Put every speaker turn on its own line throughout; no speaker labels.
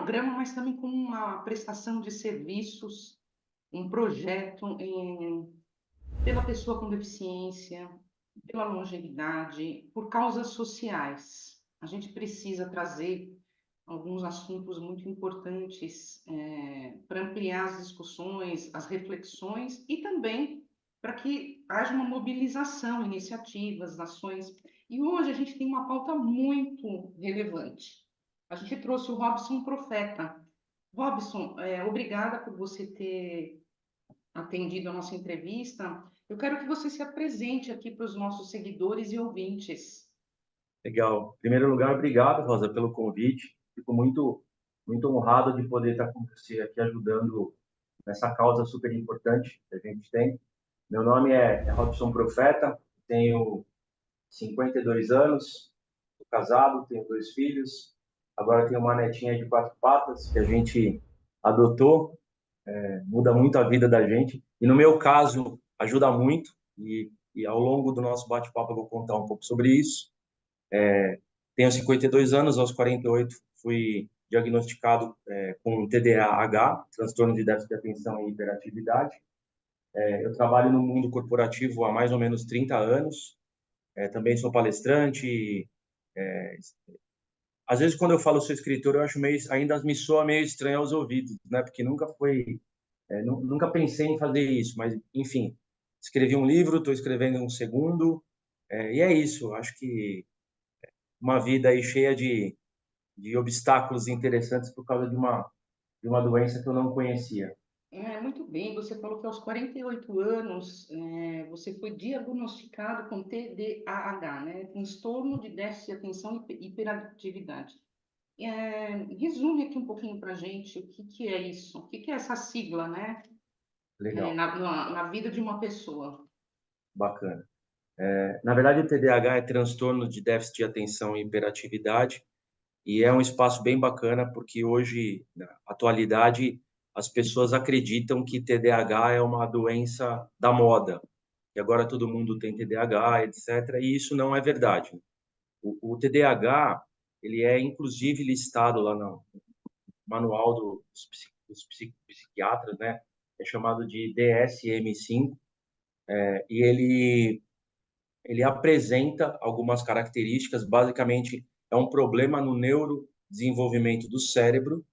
programa, mas também como uma prestação de serviços, um projeto pela pessoa com deficiência, pela longevidade, por causas sociais. A gente precisa trazer alguns assuntos muito importantes para ampliar as discussões, as reflexões e também para que haja uma mobilização, iniciativas, ações. E hoje a gente tem uma pauta muito relevante. A gente trouxe o Robson Profeta. Robson, obrigada por você ter atendido a nossa entrevista. Eu quero que você se apresente aqui para os nossos seguidores e ouvintes.
Legal. Em primeiro lugar, obrigado, Rosa, pelo convite. Fico muito honrado de poder estar com você aqui ajudando nessa causa super importante que a gente tem. Meu nome é Robson Profeta, tenho 52 anos, sou casado, tenho 2 filhos. Agora tenho uma netinha de 4 patas que a gente adotou, muda muito a vida da gente. E no meu caso, ajuda muito. E ao longo do nosso bate-papo eu vou contar um pouco sobre isso. Tenho 52 anos, aos 48 fui diagnosticado com TDAH, transtorno de déficit de atenção e hiperatividade. Eu trabalho no mundo corporativo há mais ou menos 30 anos. Também sou palestrante. É, Às vezes, quando eu falo sou escritor, eu acho ainda me soa meio estranho aos ouvidos, né? Porque nunca pensei em fazer isso. Mas, enfim, escrevi um livro, estou escrevendo um segundo. E é isso. Acho que uma vida aí cheia de obstáculos interessantes por causa de uma doença que eu não conhecia.
Muito bem, você falou que aos 48 anos você foi diagnosticado com TDAH, né? Transtorno de déficit de atenção e hiperatividade. Resume aqui um pouquinho para a gente o que, que é isso, o que, que é essa sigla, né?
Legal,
Na vida de uma pessoa.
bacana. Na verdade, o TDAH é transtorno de déficit de atenção e hiperatividade, e é um espaço bem bacana porque hoje, na atualidade, as pessoas acreditam que TDAH é uma doença da moda, e agora todo mundo tem TDAH, etc. E isso não é verdade. O TDAH, ele é inclusive listado lá no manual dos psiquiatras, né? É chamado de DSM-5, e ele apresenta algumas características. Basicamente, é um problema no neurodesenvolvimento do cérebro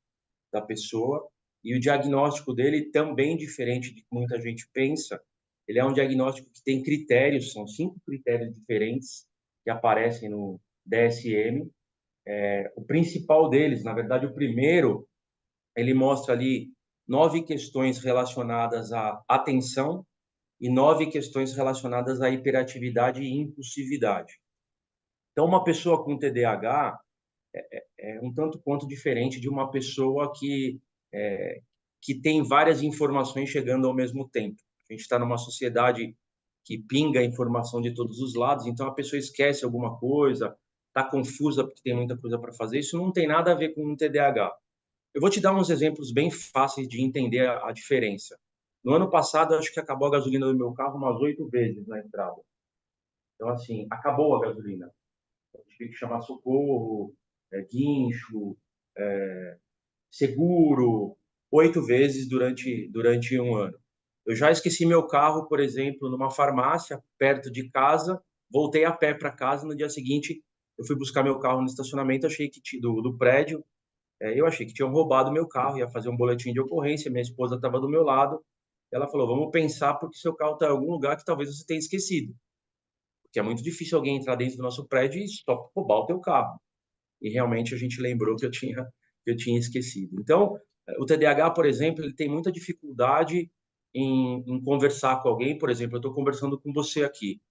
da pessoa, e o diagnóstico dele também diferente do que muita gente pensa. Ele é um diagnóstico que tem critérios, são 5 critérios diferentes que aparecem no DSM. O principal deles, na verdade, o primeiro, ele mostra ali 9 questões relacionadas à atenção e 9 questões relacionadas à hiperatividade e impulsividade. Então, uma pessoa com TDAH é um tanto quanto diferente de uma pessoa que tem várias informações chegando ao mesmo tempo. A gente está numa sociedade que pinga informação de todos os lados, então a pessoa esquece alguma coisa, está confusa porque tem muita coisa para fazer. Isso não tem nada a ver com um TDAH. Eu vou te dar uns exemplos bem fáceis de entender a diferença. No ano passado, eu acho que acabou a gasolina do meu carro umas 8 vezes na estrada. Então, assim, acabou a gasolina. Eu tive que chamar socorro, guincho, seguro, 8 vezes durante um ano. Eu já esqueci meu carro, por exemplo, numa farmácia perto de casa, voltei a pé para casa. No dia seguinte, eu fui buscar meu carro no estacionamento, achei que do prédio. Eu achei que tinham roubado meu carro, ia fazer um boletim de ocorrência. Minha esposa estava do meu lado. Ela falou: vamos pensar porque seu carro está em algum lugar que talvez você tenha esquecido. Porque é muito difícil alguém entrar dentro do nosso prédio e só roubar o teu carro. E realmente a gente lembrou que eu tinha esquecido. Então, o TDAH, por exemplo, ele tem muita dificuldade em conversar com alguém. Por exemplo, eu estou conversando com você aqui.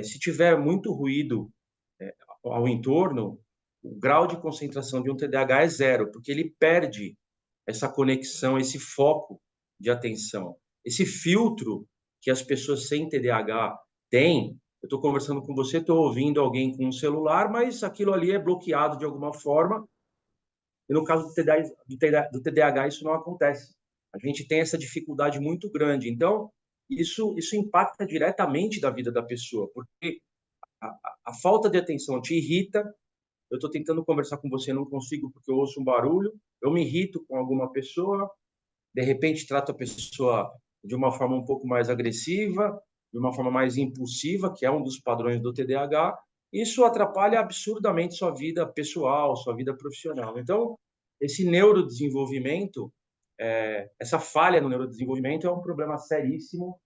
Se tiver muito ruído ao entorno, o grau de concentração de um TDAH é zero, porque ele perde essa conexão, esse foco de atenção. Esse filtro que as pessoas sem TDAH têm. Eu estou conversando com você, estou ouvindo alguém com um celular, mas aquilo ali é bloqueado de alguma forma. E no caso do TDAH, isso não acontece. A gente tem essa dificuldade muito grande. Então, isso impacta diretamente da vida da pessoa, porque a falta de atenção te irrita, eu estou tentando conversar com você, não consigo porque eu ouço um barulho, eu me irrito com alguma pessoa, de repente trato a pessoa de uma forma um pouco mais agressiva, de uma forma mais impulsiva, que é um dos padrões do TDAH. Isso atrapalha absurdamente sua vida pessoal, sua vida profissional. Então, esse neurodesenvolvimento, essa falha no neurodesenvolvimento é um problema seríssimo,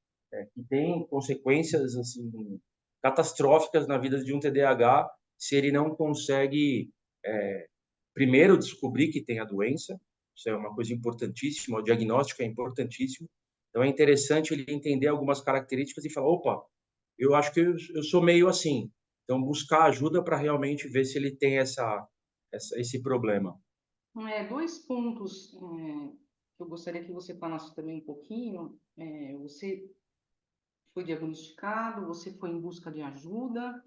que tem consequências assim catastróficas na vida de um TDAH se ele não consegue primeiro descobrir que tem a doença. Isso é uma coisa importantíssima, o diagnóstico é importantíssimo. Então é interessante ele entender algumas características e falar, opa, eu acho que eu sou meio assim. Então buscar ajuda para realmente ver se ele tem esse problema.
Dois pontos que eu gostaria que você falasse também um pouquinho. Você foi diagnosticado, você foi em busca de ajuda,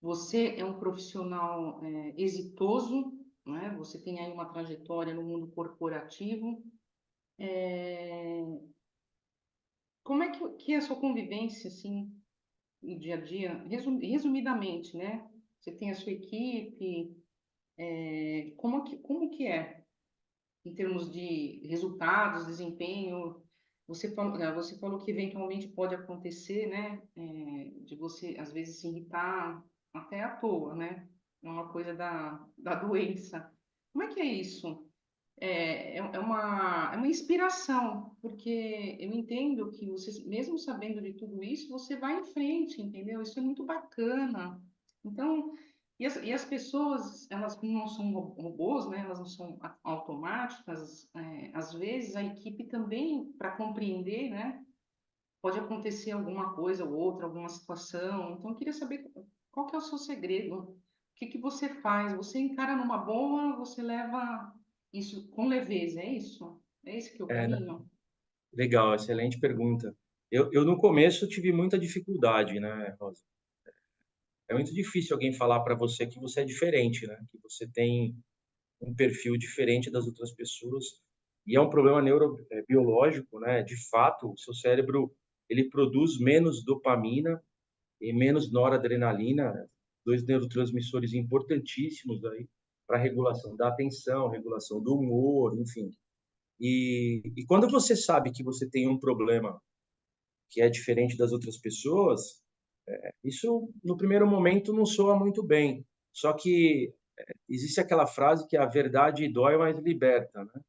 você é um profissional exitoso, né? Você tem aí uma trajetória no mundo corporativo. É, Como é que é a sua convivência, assim, no dia a dia? Resumidamente, né? Você tem a sua equipe, como que é? Em termos de resultados, desempenho, você falou que eventualmente pode acontecer, né, de você às vezes se irritar até à toa, né? É uma coisa da doença. Como é que é isso? É uma inspiração, porque eu entendo que você, mesmo sabendo de tudo isso, você vai em frente, entendeu? Isso é muito bacana. Então, e as pessoas, elas não são robôs, né? Elas não são automáticas. Às vezes, a equipe também, para compreender, né? Pode acontecer alguma coisa ou outra, alguma situação. Então, eu queria saber qual que é o seu segredo. O que que você faz? Você encara numa boa, você leva isso com leveza, é isso? É esse que é o
É,
caminho?
legal, excelente pergunta. Eu no começo tive muita dificuldade, né, Rosa? É muito difícil alguém falar para você que você é diferente, né? Que você tem um perfil diferente das outras pessoas. E é um problema neurobiológico, né? De fato, o seu cérebro ele produz menos dopamina e menos noradrenalina, dois neurotransmissores importantíssimos aí para a regulação da atenção, regulação do humor, enfim. E quando você sabe que você tem um problema que é diferente das outras pessoas, isso no primeiro momento não soa muito bem. Só que existe aquela frase que a verdade dói, mas liberta, né?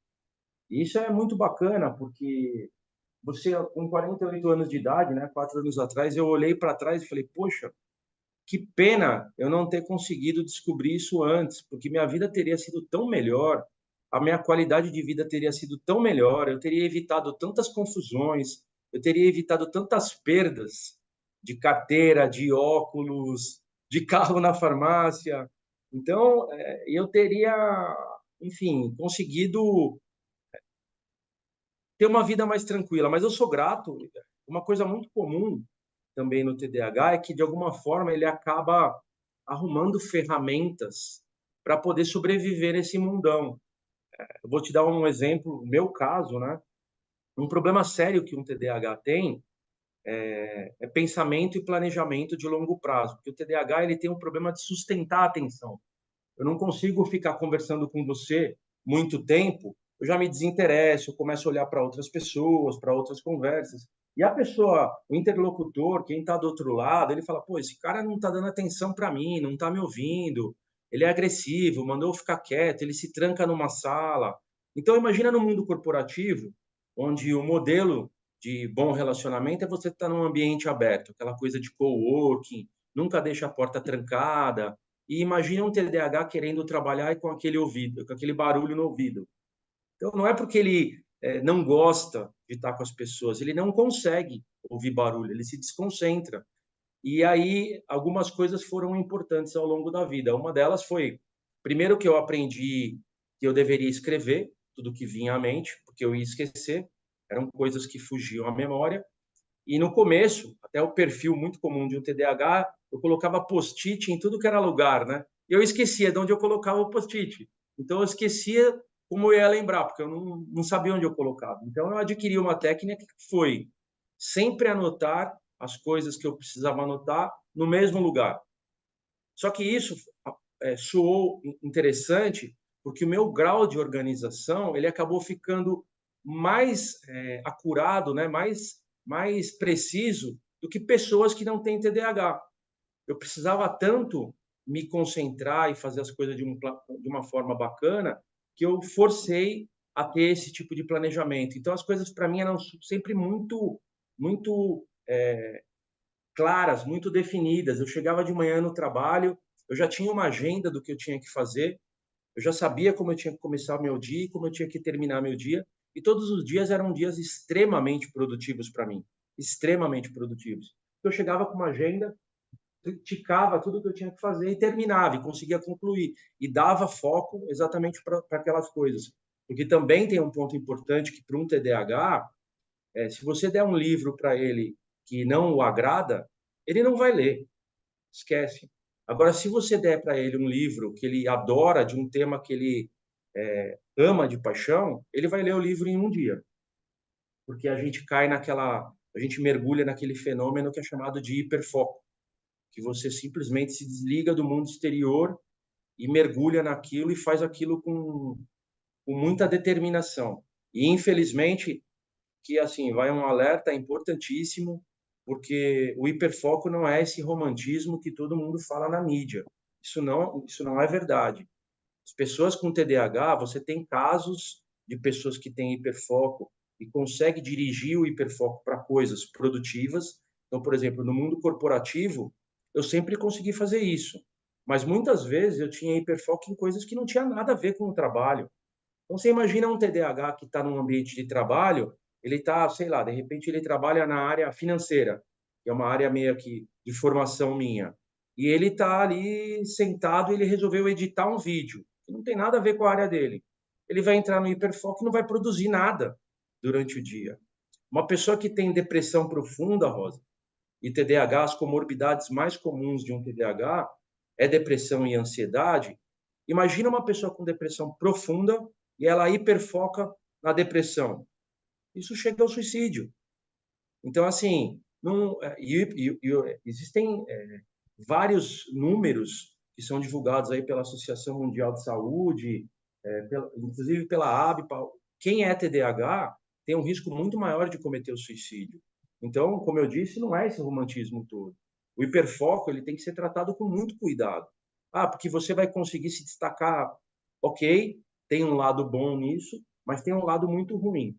E isso é muito bacana, porque você, com 48 anos de idade, né, 4 anos atrás, eu olhei para trás e falei, poxa, que pena eu não ter conseguido descobrir isso antes, porque minha vida teria sido tão melhor, a minha qualidade de vida teria sido tão melhor, eu teria evitado tantas confusões, eu teria evitado tantas perdas de carteira, de óculos, de carro na farmácia. Então, eu teria, enfim, conseguido ter uma vida mais tranquila. Mas eu sou grato. Uma coisa muito comum também no TDAH é que, de alguma forma, ele acaba arrumando ferramentas para poder sobreviver nesse mundão. Eu vou te dar um exemplo, meu caso, né? Um problema sério que um TDAH tem é pensamento e planejamento de longo prazo, porque o TDAH ele tem um problema de sustentar a atenção. Eu não consigo ficar conversando com você muito tempo, eu já me desinteresso, eu começo a olhar para outras pessoas, para outras conversas. E a pessoa, o interlocutor, quem está do outro lado, ele fala: pô, esse cara não está dando atenção para mim, não está me ouvindo, ele é agressivo, mandou eu ficar quieto, ele se tranca numa sala. Então, imagina no mundo corporativo, onde o modelo de bom relacionamento é você estar num ambiente aberto, aquela coisa de coworking, nunca deixa a porta trancada, e imagina um TDAH querendo trabalhar e com aquele ouvido, com aquele barulho no ouvido. Então, não é porque ele não gosta de estar com as pessoas, ele não consegue ouvir barulho, ele se desconcentra. E aí, algumas coisas foram importantes ao longo da vida. Uma delas foi, primeiro, que eu aprendi que eu deveria escrever tudo que vinha à mente, porque eu ia esquecer, eram coisas que fugiam à memória. E no começo, até o perfil muito comum de um TDAH, eu colocava post-it em tudo que era lugar, né? E eu esquecia de onde eu colocava o post-it. Então eu esquecia como eu ia lembrar, porque eu não sabia onde eu colocava. Então eu adquiri uma técnica que foi sempre anotar as coisas que eu precisava anotar no mesmo lugar. Só que isso soou interessante, porque o meu grau de organização ele acabou ficando mais acurado, né? Mais preciso do que pessoas que não têm TDAH. Eu precisava tanto me concentrar e fazer as coisas de uma forma bacana que eu forcei a ter esse tipo de planejamento. Então, as coisas para mim eram sempre muito claras, muito definidas. Eu chegava de manhã no trabalho, eu já tinha uma agenda do que eu tinha que fazer, eu já sabia como eu tinha que começar o meu dia e como eu tinha que terminar meu dia. E todos os dias eram dias extremamente produtivos para mim, extremamente produtivos. Eu chegava com uma agenda, ticava tudo que eu tinha que fazer e terminava, e conseguia concluir. E dava foco exatamente para aquelas coisas. Porque também tem um ponto importante que para um TDAH, se você der um livro para ele que não o agrada, ele não vai ler, esquece. Agora, se você der para ele um livro que ele adora, de um tema que ele ama de paixão, ele vai ler o livro em um dia. Porque a gente a gente mergulha naquele fenômeno que é chamado de hiperfoco, que você simplesmente se desliga do mundo exterior e mergulha naquilo e faz aquilo com muita determinação. E infelizmente, que assim, vai um alerta importantíssimo, porque o hiperfoco não é esse romantismo que todo mundo fala na mídia. Isso não é verdade. As pessoas com TDAH, você tem casos de pessoas que têm hiperfoco e consegue dirigir o hiperfoco para coisas produtivas. Então, por exemplo, no mundo corporativo, eu sempre consegui fazer isso. Mas muitas vezes eu tinha hiperfoco em coisas que não tinha nada a ver com o trabalho. Então, você imagina um TDAH que está num ambiente de trabalho, ele está, sei lá, de repente ele trabalha na área financeira, que é uma área meio que de formação minha. E ele está ali sentado e ele resolveu editar um vídeo, que não tem nada a ver com a área dele. Ele vai entrar no hiperfoco e não vai produzir nada durante o dia. Uma pessoa que tem depressão profunda, Rosa, e TDAH, as comorbidades mais comuns de um TDAH é depressão e ansiedade. Imagina uma pessoa com depressão profunda e ela hiperfoca na depressão. Isso chega ao suicídio. Então, assim, não, existem vários números que são divulgados aí pela Associação Mundial de Saúde, inclusive pela ABPA. Quem é TDAH tem um risco muito maior de cometer o suicídio. Então, como eu disse, não é esse romantismo todo. O hiperfoco ele tem que ser tratado com muito cuidado. Ah, porque você vai conseguir se destacar, ok, tem um lado bom nisso, mas tem um lado muito ruim.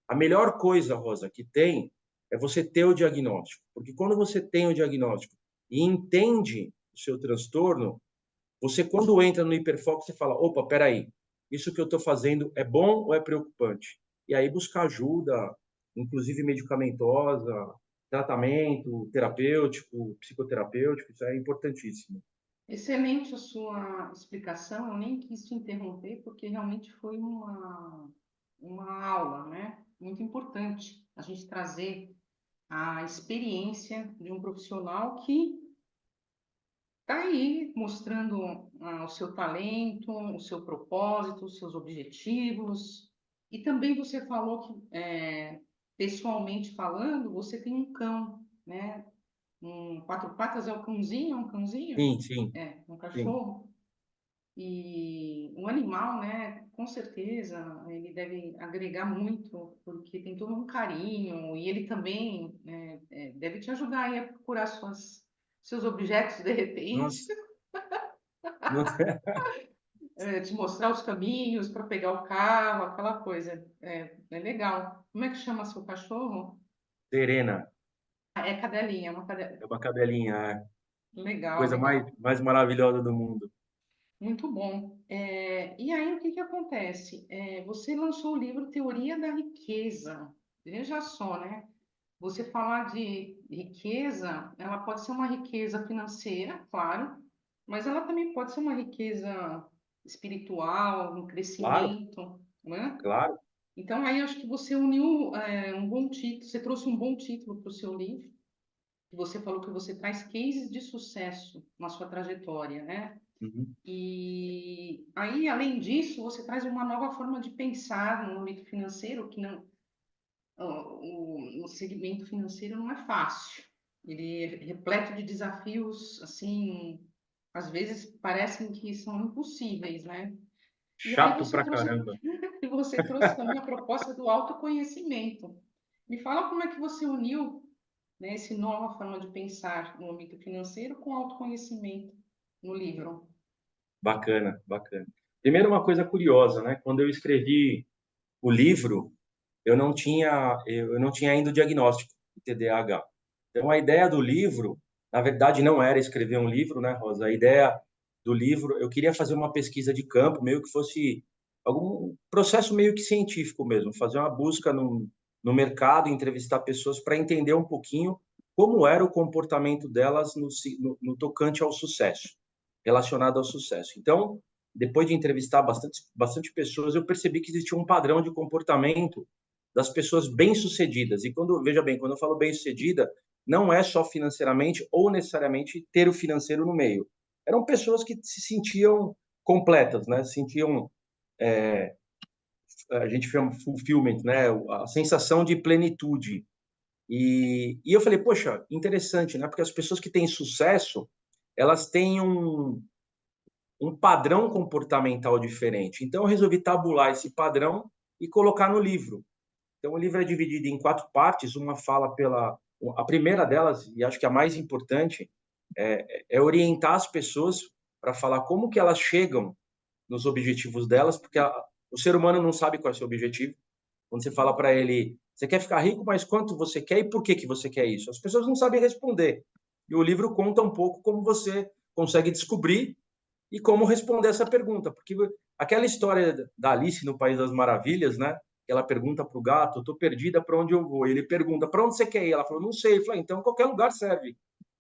A melhor coisa, Rosa, que tem é você ter o diagnóstico. Porque quando você tem o diagnóstico e entende o seu transtorno, você, quando entra no hiperfoco, você fala: opa, peraí, isso que eu estou fazendo é bom ou é preocupante? E aí buscar ajuda, inclusive medicamentosa, tratamento terapêutico, psicoterapêutico, isso é importantíssimo.
Excelente a sua explicação. Eu nem quis te interromper, porque realmente foi uma aula, né? Muito importante a gente trazer a experiência de um profissional que está aí mostrando o seu talento, o seu propósito, os seus objetivos. E também você falou que, pessoalmente falando, você tem um cão, né? Quatro patas é o cãozinho, é um cãozinho?
Sim, sim,
É, um
sim.
cachorro. E um animal, né, com certeza, ele deve agregar muito, porque tem todo um carinho, e ele também, né, deve te ajudar aí a procurar seus objetos de repente,
Nossa, não-
te mostrar os caminhos para pegar o carro, aquela coisa. É legal. Como é que chama seu cachorro?
Serena,
Ah, é cadelinha, é uma cadelinha.
é uma cadelinha,
Legal,
coisa
legal.
mais maravilhosa do mundo.
Muito bom. E aí, o que que acontece? Você lançou o livro Teoria da Riqueza. Veja só, né? Você falar de riqueza, ela pode ser uma riqueza financeira, claro, mas ela também pode ser uma riqueza espiritual, um
Claro,
crescimento, né?
claro.
Então, aí acho que você uniu, um bom título, você trouxe um bom título para o seu livro. Você falou que você traz cases de sucesso na sua trajetória, né?
Uhum.
E aí, além disso, você traz uma nova forma de pensar no âmbito financeiro, que não, o segmento financeiro não é fácil. Ele é repleto de desafios, assim, às vezes parecem que são impossíveis, né? E aí
Chato pra caramba.
você trouxe também a proposta do autoconhecimento. Me fala como é que você uniu, né, essa nova forma de pensar no âmbito financeiro com autoconhecimento no livro.
Bacana, bacana. Primeiro, uma coisa curiosa, né? Quando eu escrevi o livro, eu não tinha ainda o diagnóstico de TDAH. Então, a ideia do livro, na verdade, não era escrever um livro, né, Rosa? A ideia do livro, eu queria fazer uma pesquisa de campo, meio que fosse algum processo meio que científico mesmo, fazer uma busca no mercado, entrevistar pessoas para entender um pouquinho como era o comportamento delas no tocante ao sucesso, relacionado ao sucesso. Então, depois de entrevistar bastante pessoas, eu percebi que existia um padrão de comportamento das pessoas bem-sucedidas. E veja bem, quando eu falo bem-sucedida, não é só financeiramente ou necessariamente ter o financeiro no meio. Eram pessoas que se sentiam completas, né? Sentiam, a gente chama fulfillment, né? A sensação de plenitude. E eu falei, poxa, interessante, né? Porque as pessoas que têm sucesso, elas têm um padrão comportamental diferente. Então, eu resolvi tabular esse padrão e colocar no livro. Então, o livro é dividido em 4 partes. Uma fala pela... A primeira delas, e acho que a mais importante, é orientar as pessoas para falar como que elas chegam nos objetivos delas, porque o ser humano não sabe qual é o seu objetivo. Quando você fala para ele, você quer ficar rico, mas quanto você quer e por que você quer isso? As pessoas não sabem responder. E o livro conta um pouco como você consegue descobrir e como responder essa pergunta, porque aquela história da Alice no País das Maravilhas, né? Ela pergunta para o gato, estou perdida, para onde eu vou? Ele pergunta, para onde você quer ir? Ela falou, não sei. Ele falou, então qualquer lugar serve,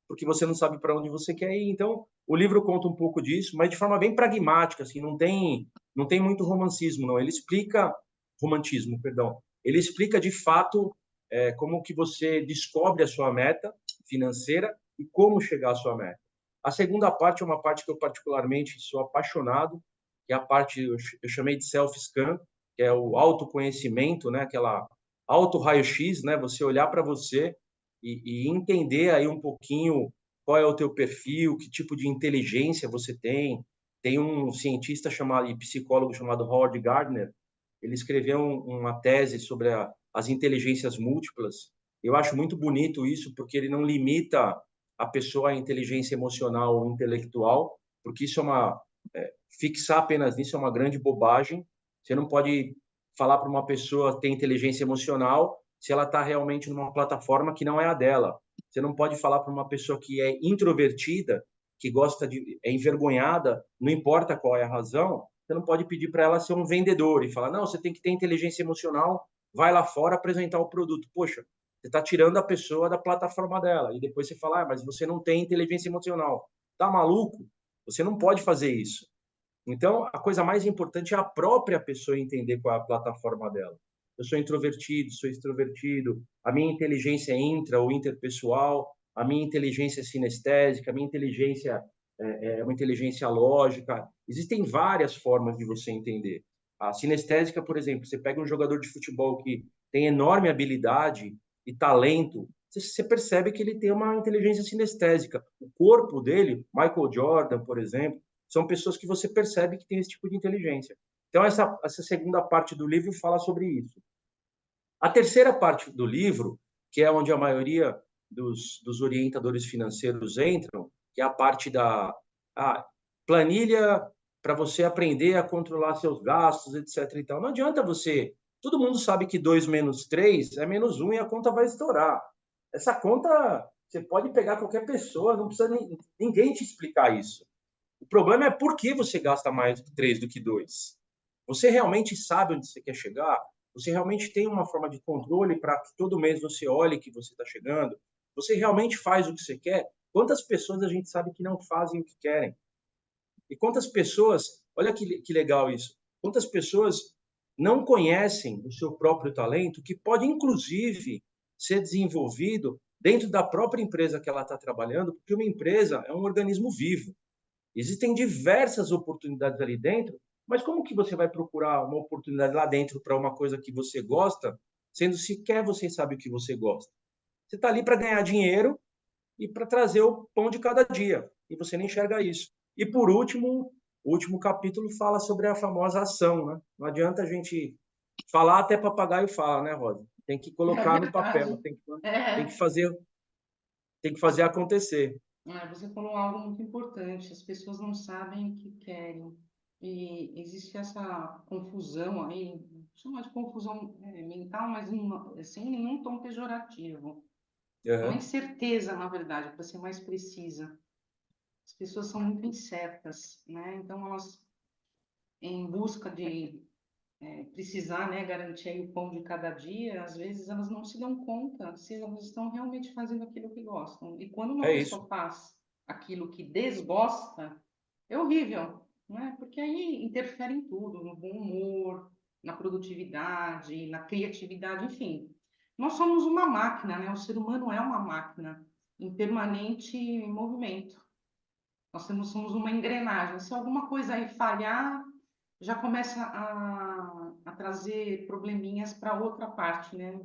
porque você não sabe para onde você quer ir. Então, o livro conta um pouco disso, mas de forma bem pragmática, assim, não tem muito romancismo, não. Ele explica, romantismo, perdão. Ele explica de fato como que você descobre a sua meta financeira e como chegar à sua meta. A segunda parte é uma parte que eu particularmente sou apaixonado, que é a parte eu chamei de self-scan, que é o autoconhecimento, né? Aquela auto-raio-x, né? Você olhar para você e entender aí um pouquinho qual é o teu perfil, que tipo de inteligência você tem. Tem um cientista chamado e psicólogo chamado Howard Gardner, ele escreveu uma tese sobre as inteligências múltiplas. Eu acho muito bonito isso, porque ele não limita a pessoa à inteligência emocional ou intelectual, porque isso fixar apenas nisso é uma grande bobagem. Você não pode falar para uma pessoa ter inteligência emocional se ela está realmente numa plataforma que não é a dela. Você não pode falar para uma pessoa que é introvertida, que é envergonhada, não importa qual é a razão, você não pode pedir para ela ser um vendedor e falar, não, você tem que ter inteligência emocional, vai lá fora apresentar o produto. Poxa, você está tirando a pessoa da plataforma dela. E depois você fala, mas você não tem inteligência emocional. Tá maluco? Você não pode fazer isso. Então, a coisa mais importante é a própria pessoa entender qual é a plataforma dela. Eu sou introvertido, sou extrovertido, a minha inteligência é intra ou interpessoal, a minha inteligência é sinestésica, a minha inteligência é uma inteligência lógica. Existem várias formas de você entender. A sinestésica, por exemplo, você pega um jogador de futebol que tem enorme habilidade e talento, você percebe que ele tem uma inteligência sinestésica. O corpo dele, Michael Jordan, por exemplo, são pessoas que você percebe que tem esse tipo de inteligência. Então, essa segunda parte do livro fala sobre isso. A terceira parte do livro, que é onde a maioria dos orientadores financeiros entram, que é a parte da planilha para você aprender a controlar seus gastos, etc. E tal. Não adianta você... Todo mundo sabe que 2 menos 3 é menos 1 e a conta vai estourar. Essa conta, você pode pegar qualquer pessoa, não precisa ninguém te explicar isso. O problema é por que você gasta mais de 3 do que 2. Você realmente sabe onde você quer chegar? Você realmente tem uma forma de controle para que todo mês você olhe que você está chegando? Você realmente faz o que você quer? Quantas pessoas a gente sabe que não fazem o que querem? E quantas pessoas, olha que legal isso, quantas pessoas não conhecem o seu próprio talento, que pode, inclusive, ser desenvolvido dentro da própria empresa que ela está trabalhando, porque uma empresa é um organismo vivo. Existem diversas oportunidades ali dentro, mas como que você vai procurar uma oportunidade lá dentro para uma coisa que você gosta, sendo sequer você sabe o que você gosta? Você está ali para ganhar dinheiro e para trazer o pão de cada dia, e você nem enxerga isso. E por último, o último capítulo fala sobre a famosa ação, né? Não adianta a gente falar, até papagaio fala, né, Rosa? Tem que
É
colocar no papel,
verdade.
tem que
É,
fazer, tem que fazer acontecer.
você falou algo muito importante. As pessoas não sabem o que querem. E existe essa confusão aí, chama de confusão mental, mas sem nenhum tom pejorativo. É uma
Aham.
incerteza, na verdade, para ser mais precisa. As pessoas são muito incertas, né? Então, elas, em busca de precisar, né, garantir aí o pão de cada dia, às vezes elas não se dão conta se elas estão realmente fazendo aquilo que gostam. E quando uma
É isso.
pessoa faz aquilo que desgosta, é horrível, né? Porque aí interfere em tudo, no bom humor, na produtividade, na criatividade, enfim. Nós somos uma máquina, né? O ser humano é uma máquina em permanente movimento. Somos uma engrenagem. Se alguma coisa aí falhar, já começa a trazer probleminhas para outra parte, né?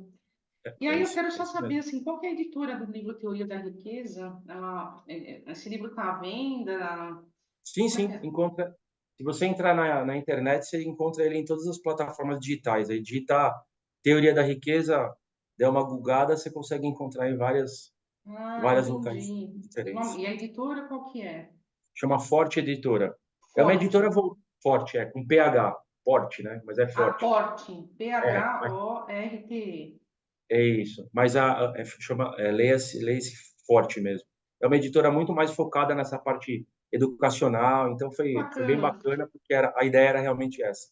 E aí eu quero
É
só
isso
saber,
mesmo.
assim, qual que é a editora do livro Teoria da Riqueza? Esse livro está à venda?
Sim,
Como é que
sim,
é?
encontra. Se você entrar na internet, você encontra ele em todas as plataformas digitais. Aí digita Teoria da Riqueza, der uma googada, você consegue encontrar em
Ah,
várias locais
entendi.
diferentes.
E a editora qual que é?
Chama Forte Editora. É uma
Forte.
editora forte, com PH, forte, né? Mas é forte.
Aporte.
Mas
P-H-O-R-T-E.
é isso. Mas leia-se forte mesmo. É uma editora muito mais focada nessa parte educacional, então foi bem
Bacana.
bacana, porque a ideia era realmente essa.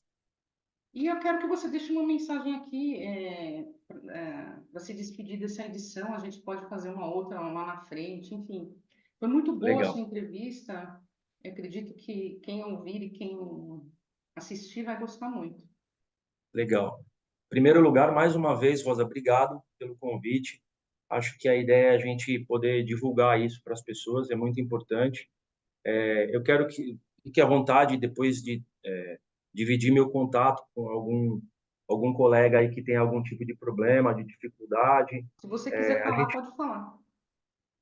E eu quero que você deixe uma mensagem aqui para se despedir dessa edição. A gente pode fazer uma outra lá na frente, enfim. Foi muito boa a sua
Legal,
entrevista. Eu acredito que quem ouvir e quem assistir vai gostar muito.
legal. Em primeiro lugar, mais uma vez, Rosa, obrigado pelo convite. Acho que a ideia é a gente poder divulgar isso para as pessoas, é muito importante. Eu quero que fique à vontade depois de dividir meu contato com algum colega aí que tem algum tipo de problema, de dificuldade.
Se você quiser
A
falar,
gente
pode falar.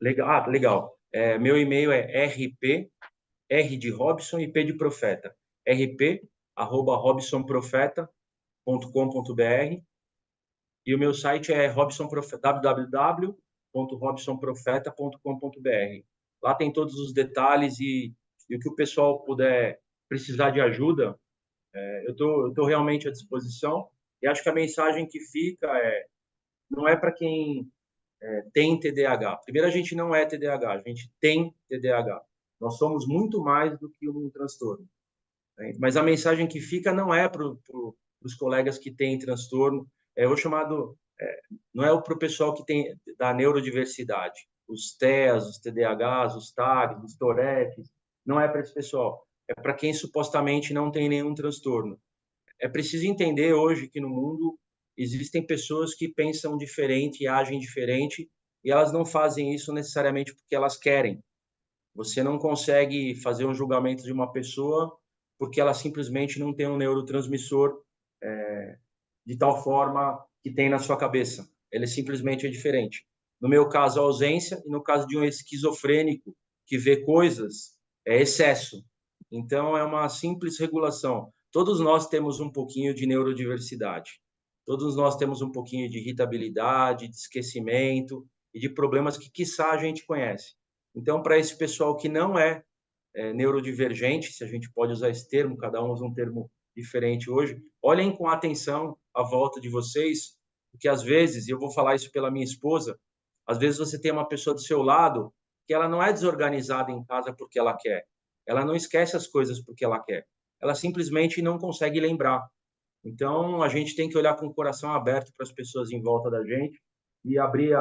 legal, legal. Meu e-mail é rp R de Robson e P de Profeta. rp@robsonprofeta.com.br e o meu site é www.robsonprofeta.com.br. Lá tem todos os detalhes e o que o pessoal puder precisar de ajuda, eu tô realmente à disposição. E acho que a mensagem que fica não é para quem tem TDAH. Primeiro, a gente não é TDAH, a gente tem TDAH. Nós somos muito mais do que um transtorno, né? Mas a mensagem que fica não é para os colegas que têm transtorno, é o chamado, não é para o pessoal que tem da neurodiversidade, os TEAs, os TDAHs, os TAGs, os Tourettes, não é para esse pessoal. É para quem supostamente não tem nenhum transtorno. É preciso entender hoje que no mundo existem pessoas que pensam diferente e agem diferente e elas não fazem isso necessariamente porque elas querem. Você não consegue fazer um julgamento de uma pessoa porque ela simplesmente não tem um neurotransmissor de tal forma que tem na sua cabeça. Ele simplesmente é diferente. No meu caso, a ausência, e no caso de um esquizofrênico que vê coisas, é excesso. Então, é uma simples regulação. Todos nós temos um pouquinho de neurodiversidade. Todos nós temos um pouquinho de irritabilidade, de esquecimento e de problemas que, quiçá, a gente conhece. Então, para esse pessoal que não neurodivergente, se a gente pode usar esse termo, cada um usa um termo diferente hoje, olhem com atenção à volta de vocês, porque às vezes, e eu vou falar isso pela minha esposa, às vezes você tem uma pessoa do seu lado que ela não é desorganizada em casa porque ela quer, ela não esquece as coisas porque ela quer, ela simplesmente não consegue lembrar. Então, a gente tem que olhar com o coração aberto para as pessoas em volta da gente e abrir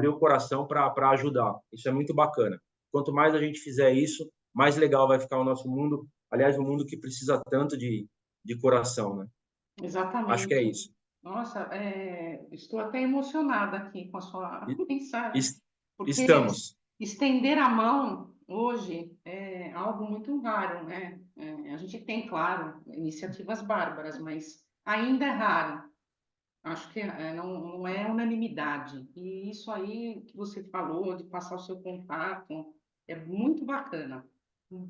o coração para ajudar. Isso é muito bacana. Quanto mais a gente fizer isso, mais legal vai ficar o nosso mundo. Aliás, um mundo que precisa tanto de coração, né? Acho que é
Exatamente.
isso.
Nossa, estou até emocionada aqui com a sua
E-
mensagem,
es-
porque
Estamos.
estender a mão hoje é algo muito raro, né? A gente tem, claro, iniciativas bárbaras, mas ainda é raro. Acho que não é unanimidade. E isso aí que você falou, de passar o seu contato, é muito bacana.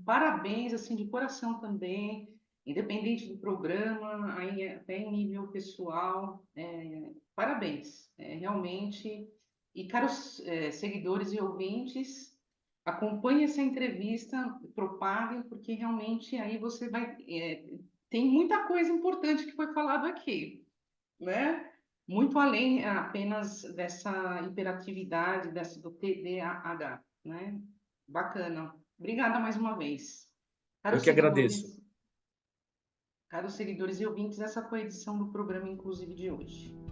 Parabéns, assim, de coração também, independente do programa, aí até em nível pessoal, parabéns, realmente. E caros seguidores e ouvintes, acompanhe essa entrevista, propaguem, porque realmente aí você vai. Tem muita coisa importante que foi falado aqui, né? Muito além apenas dessa hiperatividade, do TDAH, né? Bacana. Obrigada mais uma vez.
Eu
Caros
que agradeço.
seguidores, caros seguidores e ouvintes, essa foi a edição do programa Inclusive de hoje.